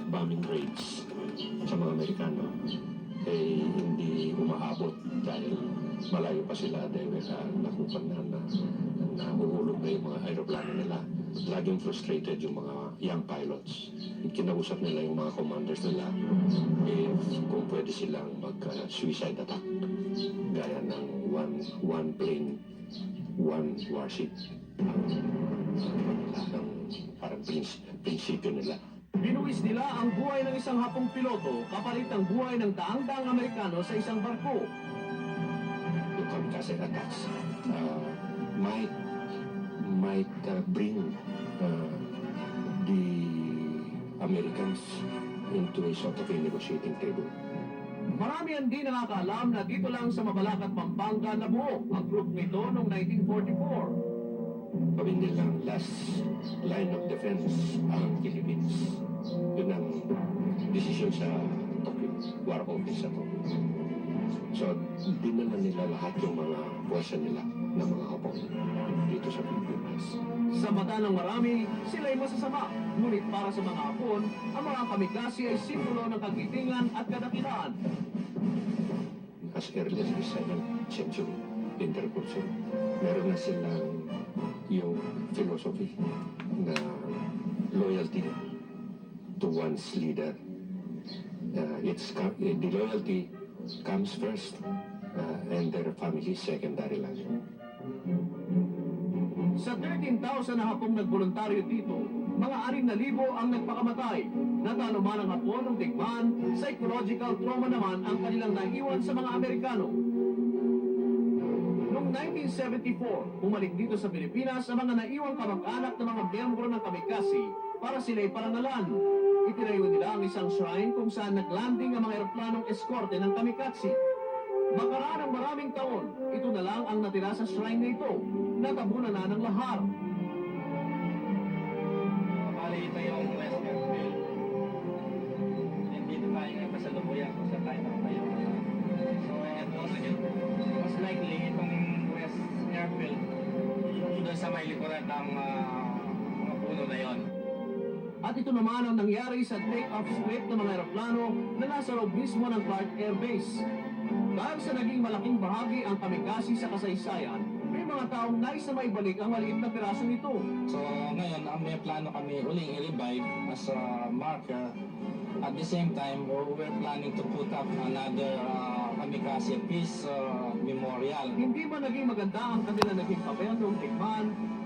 bombing raids sa mga Amerikano eh hindi umaabot dahil malayo pa sila dahil nakupan na nahuhulog na yung mga aeroplano nila. Laging frustrated yung mga young pilots. Kinausap nila yung mga commanders nila kung pwede silang mag-suicide attack gaya ng one plane, one warship. Parang prinsipyo nila. Binuwis nila ang buhay ng isang hapong piloto kapalit ng buhay ng daang-daang Amerikano sa isang barko. Yung kamikaze attacks might bring the Americans into a sort of a negotiating table. Marami ang di nakakaalam na dito lang sa Mabalacat, Pampanga nabuo ang group nito noong 1944. Gawin nilang last line of defense ang Philippines. Yun ang desisyon sa Tokyo, War Office sa Tokyo. So, di naman nila lahat yung mga puwersa nila ng mga Hapon dito sa Pilipinas. Sa mata ng marami, sila'y masasama. Ngunit para sa mga Hapon, ang mga kamikaze ay simbolo ng kagitingan at kadakilaan. As early as the 7th century, interculture, meron na silang yung philosophy na loyalty to one's leader. The loyalty comes first and their family secondary lang. Sa 13,000 na Hapong nagboluntaryo dito, mga 6,000 ang nagpakamatay. Natalo man ang Hapon ng digmaan, psychological trauma naman ang kanilang naiwan sa mga Amerikano. Noong 1974, bumalik dito sa Pilipinas ang mga naiwang kamag-anak ng mga miyembro ng kamikaze para sila'y parangalan. Itinayo nila ang isang shrine kung saan naglanding ang mga aeroplanong eskorte ng kamikaze. Makaraan ng maraming taon, ito na lang ang natira sa shrine na ito. Natabunan na ng lahar. Bali, ito yung West Airfield. Dito tayo ngayon kasalukuyan kung saan tayo nakatayo. So, mas likely itong West Airfield doon sa may likuran ng mga puno na yon. At ito naman ang nangyari sa take-off strip ng mga aeroplano na nasa loob mismo ng Clark Air Base. Dahil sa naging malaking bahagi ang kamikaze sa kasaysayan, may mga taong nais na maibalik ang maliit na piraso nito. So, ngayon, may plano kami uling i-revive as a marker. At the same time, we're planning to put up another kamikaze peace memorial. Hindi ba naging maganda ang kanila naging papel noong tikman